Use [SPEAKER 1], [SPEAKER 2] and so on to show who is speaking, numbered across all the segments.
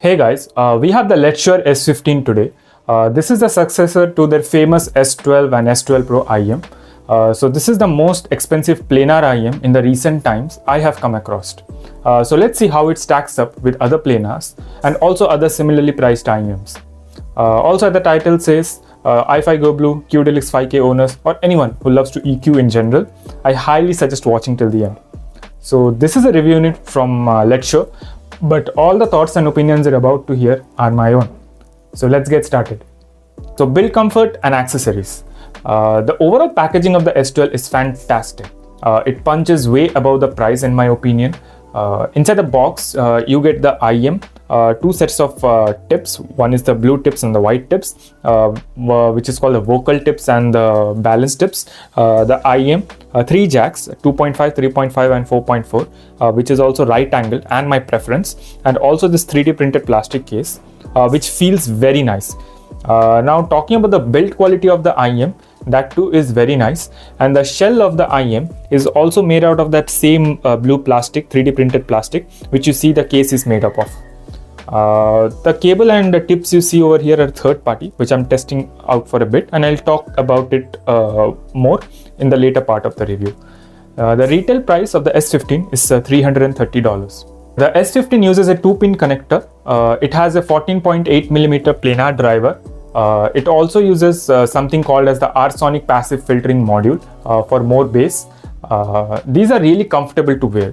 [SPEAKER 1] Hey guys, we have the Letshuoer S15 today. This is the successor to their famous S12 and S12 Pro IM. So this is the most expensive planar IM in the recent times I have come across. So let's see how it stacks up with other planars and also other similarly priced IMs. Also the title says Go Blue, Qudelix 5K owners or anyone who loves to EQ in general, I highly suggest watching till the end. So this is a review unit from Letshuoer, but all the thoughts and opinions you're about to hear are my own. So let's get started. So build comfort and accessories. The overall packaging of the S12 is fantastic. It punches way above the price in my opinion. Inside the box, you get the IM, two sets of tips. One is the blue tips and the white tips, which is called the vocal tips and the balance tips. The IM, 3 jacks, 2.5, 3.5 and 4.4, which is also right angle and my preference. And also this 3D printed plastic case, which feels very nice. Now talking about the build quality of the IM, that too is very nice, and the shell of the IM is also made out of that same blue plastic, 3D printed plastic, which you see the case is made up of. The cable and the tips you see over here are third party, which I'm testing out for a bit, and I'll talk about it more in the later part of the review. The retail price of the S15 is $330. The S15 uses a 2-pin connector. It has a 14.8mm planar driver. It also uses something called as the R-Sonic passive filtering module for more bass. These are really comfortable to wear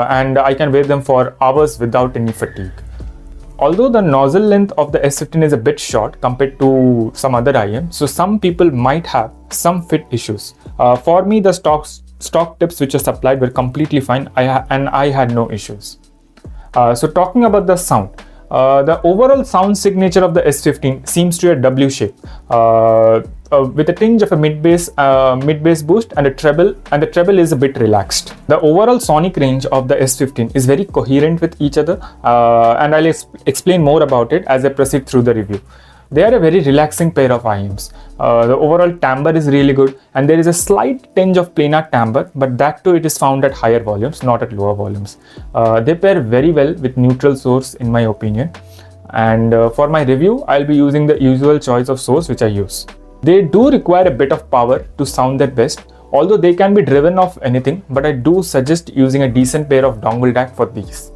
[SPEAKER 1] and I can wear them for hours without any fatigue. Although the nozzle length of the S15 is a bit short compared to some other IM, so some people might have some fit issues. For me, the stock tips which are supplied were completely fine and I had no issues. So talking about the sound. The overall sound signature of the S15 seems to be a W shape with a tinge of a mid-bass boost and a treble, and the treble is a bit relaxed. The overall sonic range of the S15 is very coherent with each other, and I'll explain more about it as I proceed through the review. They are a very relaxing pair of IMs. The overall timbre is really good, and there is a slight tinge of planar timbre, but that too it is found at higher volumes, not at lower volumes. They pair very well with neutral source in my opinion, and for my review I'll be using the usual choice of source which I use. They do require a bit of power to sound their best, although they can be driven off anything, but I do suggest using a decent pair of dongle DAC for these.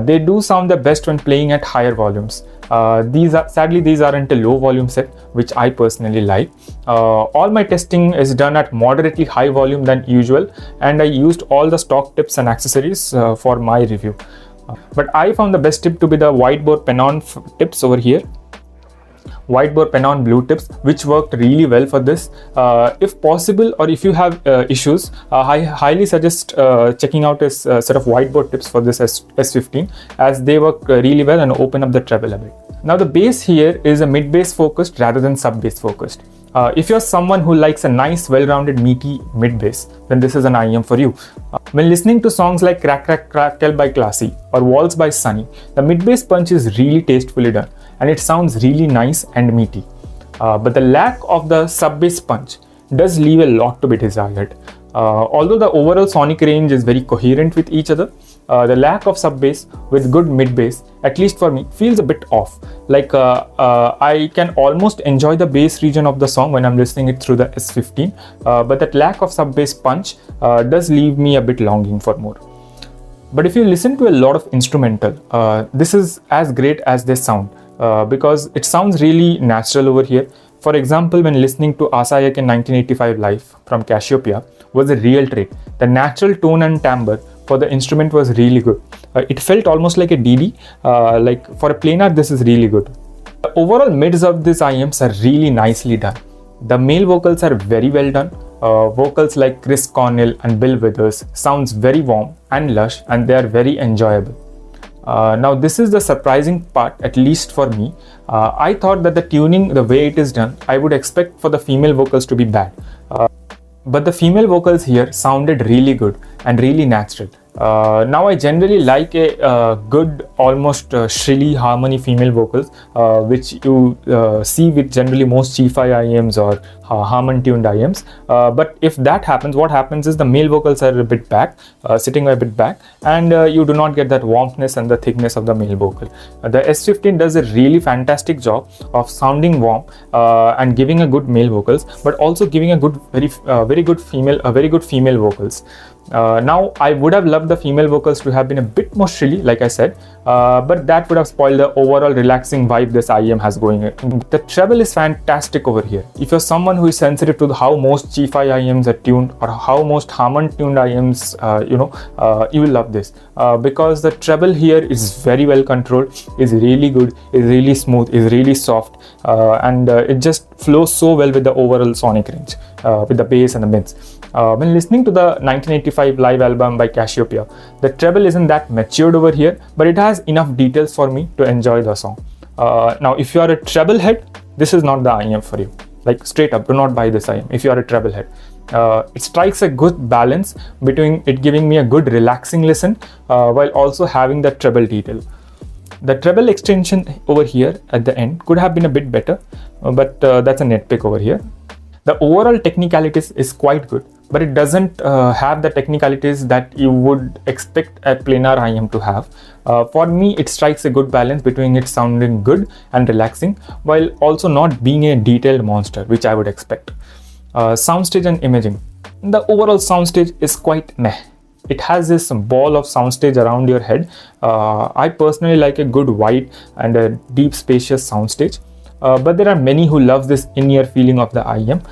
[SPEAKER 1] They do sound the best when playing at higher volumes. Sadly these aren't a low volume set, which I personally like. All my testing is done at moderately high volume than usual, and I used all the stock tips and accessories for my review. But I found the best tip to be the white bore pen-on tips over here. White bore pen-on blue tips, which worked really well for this. If possible, or if you have issues, I highly suggest checking out a set of white bore tips for this S15, as they work really well and open up the treble a bit. Now the bass here is a mid-bass focused rather than sub-bass focused. If you're someone who likes a nice well-rounded meaty mid-bass, then this is an IM for you. When listening to songs like Crack Crack Crackle by Classy or Waltz by Sunny, the mid-bass punch is really tastefully done and it sounds really nice and meaty. But the lack of the sub-bass punch does leave a lot to be desired. Although the overall sonic range is very coherent with each other, the lack of sub-bass with good mid-bass, at least for me, feels a bit off. Like I can almost enjoy the bass region of the song when I'm listening it through the S15, but that lack of sub-bass punch does leave me a bit longing for more. But if you listen to a lot of instrumental, this is as great as they sound, because it sounds really natural over here. For example, when listening to Asayak in 1985 live from Cassiopeia was a real treat. The natural tone and timbre for the instrument was really good. It felt almost like a DD, like for a planar this is really good. The overall mids of these IMs are really nicely done. The male vocals are very well done. Vocals like Chris Cornell and Bill Withers sounds very warm and lush, and they are very enjoyable. Now this is the surprising part, at least for me. I thought that the tuning, the way it is done, I would expect for the female vocals to be bad. But the female vocals here sounded really good and really natural. Now I generally like a good, almost shrilly harmony female vocals, which you see with generally most Chi-Fi IEMs or Harmon-tuned IEMs. But if that happens, what happens is the male vocals are a bit back, sitting a bit back, and you do not get that warmthness and the thickness of the male vocal. The S15 does a really fantastic job of sounding warm and giving a good male vocals, but also giving a good, very good female vocals. Now I would have loved the female vocals to have been a bit more shrilly, like I said, but that would have spoiled the overall relaxing vibe this IEM has going. The treble is fantastic over here. If you're someone who is sensitive to how most Chi-Fi IEMs are tuned or how most Harmon tuned IEMs, you will love this because the treble here is very well controlled, is really good, is really smooth, is really soft, and it just flows so well with the overall sonic range, with the bass and the mids. When listening to the 1985 live album by Cassiopeia, the treble isn't that matured over here, but it has enough details for me to enjoy the song. Now, if you are a treble head, this is not the IEM for you. Like straight up, do not buy this IEM if you are a treble head. It strikes a good balance between it giving me a good relaxing listen while also having the treble detail. The treble extension over here at the end could have been a bit better, but that's a nitpick over here. The overall technicalities is quite good, but it doesn't have the technicalities that you would expect a planar IEM to have. For me, it strikes a good balance between it sounding good and relaxing, while also not being a detailed monster, which I would expect. Soundstage and imaging. The overall soundstage is quite meh. It has this ball of soundstage around your head. I personally like a good wide and a deep spacious soundstage. But there are many who love this in-ear feeling of the IEM.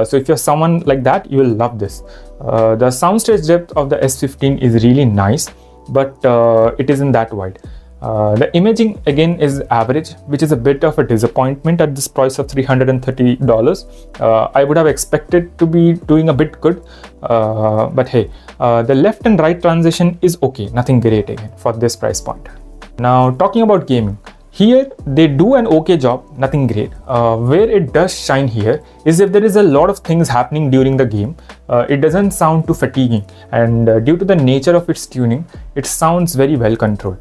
[SPEAKER 1] So if you're someone like that, you will love this. The soundstage depth of the S15 is really nice, but it isn't that wide. The imaging again is average, which is a bit of a disappointment at this price of $330. I would have expected to be doing a bit good, but hey, the left and right transition is okay, nothing great again for this price point. Now talking about gaming. Here, they do an okay job, nothing great. Where it does shine here is if there is a lot of things happening during the game, it doesn't sound too fatiguing, and due to the nature of its tuning, it sounds very well controlled.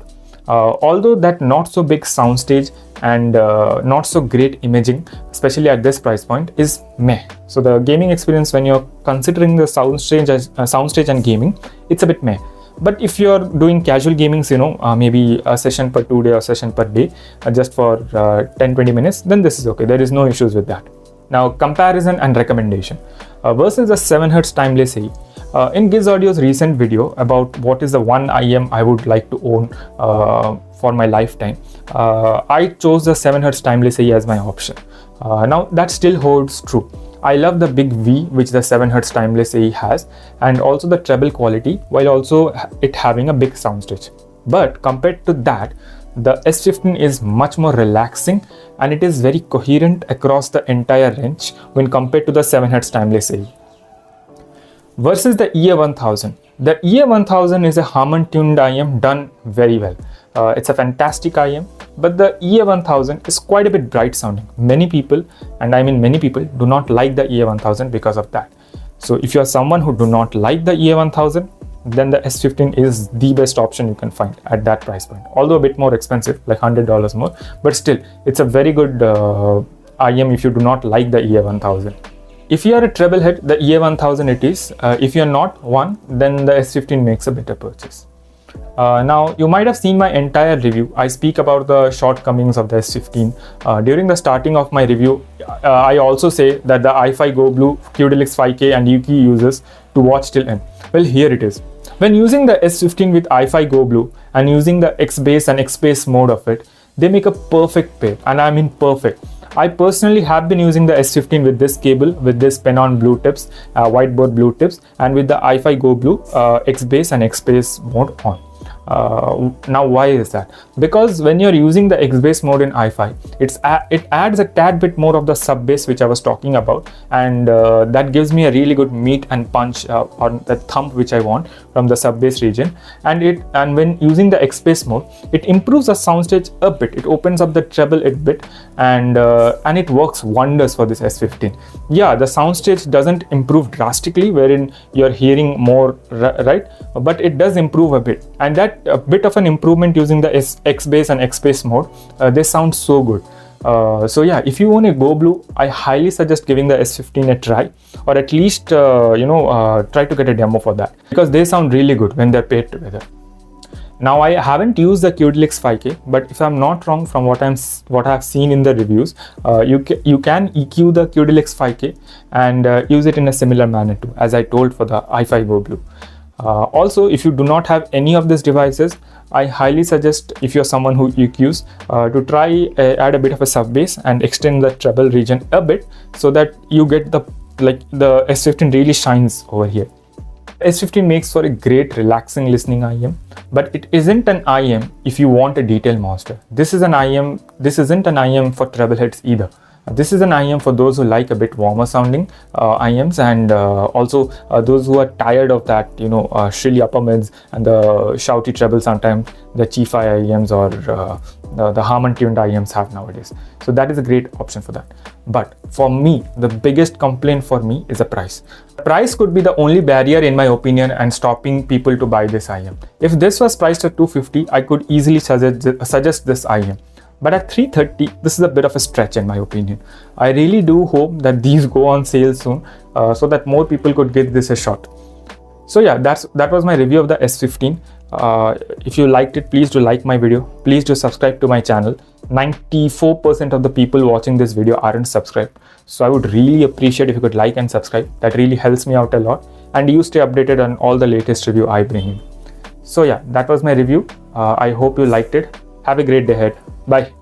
[SPEAKER 1] Although that not so big soundstage and not so great imaging, especially at this price point, is meh. So the gaming experience, when you're considering the soundstage and gaming, it's a bit meh. But if you're doing casual gamings, maybe a session per 2 day or session per day, just for 10-20 minutes, then this is okay. There is no issues with that. Now, comparison and recommendation versus the 7Hz timeless AE. In Giz Audio's recent video about what is the one IEM I would like to own for my lifetime, I chose the 7Hz timeless AE as my option. Now, that still holds true. I love the big V which the 7Hz timeless AE has, and also the treble quality, while also it having a big soundstage. But compared to that, the S15 is much more relaxing and it is very coherent across the entire range when compared to the 7Hz timeless AE. Versus the EA1000. The EA1000 is a Harmon tuned IEM done very well. It's a fantastic IEM, but the EA1000 is quite a bit bright sounding. Many people, and I mean many people, do not like the EA1000 because of that. So if you are someone who do not like the EA1000, then the S15 is the best option you can find at that price point. Although a bit more expensive, like $100 more, but still, it's a very good IEM if you do not like the EA1000. If you are a treble head, the EA1000 it is. If you are not one, then the S15 makes a better purchase. Now, you might have seen my entire review. I speak about the shortcomings of the S15. During the starting of my review, I also say that the iFi Go Blue, Qudelix 5K and Yuki users to watch till end. Well, here it is. When using the S15 with iFi Go Blue and using the X-Bass and X-Bass mode of it, they make a perfect pair, and I mean perfect. I personally have been using the S15 with this cable, with this pen-on blue tips, whiteboard blue tips, and with the iFi Go Blue X-Bass and X-Bass mode on. Now why is that? Because when you're using the X-bass mode in i5, it adds a tad bit more of the sub bass which I was talking about, and that gives me a really good meat and punch on the thump which I want from the sub bass region. And when using the X-bass mode, it improves the soundstage a bit. It opens up the treble a bit, and it works wonders for this S15. Yeah, the soundstage doesn't improve drastically wherein you're hearing more, right? But it does improve a bit, and that a bit of an improvement using the X-bass and X-bass mode, they sound so good. So yeah, if you own a Go Blue, I highly suggest giving the S15 a try, or at least try to get a demo for that, because they sound really good when they're paired together. Now, I haven't used the Qudelix 5K, but if I'm not wrong from what I've seen in the reviews, you can EQ the Qudelix 5K and use it in a similar manner too, as I told for the i5 Go Blue. Also, if you do not have any of these devices, I highly suggest, if you're someone who EQs, to try add a bit of a sub bass and extend the treble region a bit, so that you get the S15 really shines over here. S15 makes for a great relaxing listening IM, but it isn't an IM if you want a detail master. This isn't an IM for treble heads either. This is an IM for those who like a bit warmer sounding IMs, and also those who are tired of that, shrilly upper mids and the shouty treble sometimes the Chi-Fi IMs or the Harman tuned IMs have nowadays. So that is a great option for that. But for me, the biggest complaint for me is the price. Price could be the only barrier in my opinion and stopping people to buy this IM. If this was priced at $250, I could easily suggest this IM. But at $330, this is a bit of a stretch in my opinion. I really do hope that these go on sale soon, so that more people could give this a shot. So yeah, that was my review of the S15. If you liked it, please do like my video. Please do subscribe to my channel. 94% of the people watching this video aren't subscribed. So I would really appreciate if you could like and subscribe. That really helps me out a lot. And you stay updated on all the latest review I bring in. So yeah, that was my review. I hope you liked it. Have a great day ahead. Bye.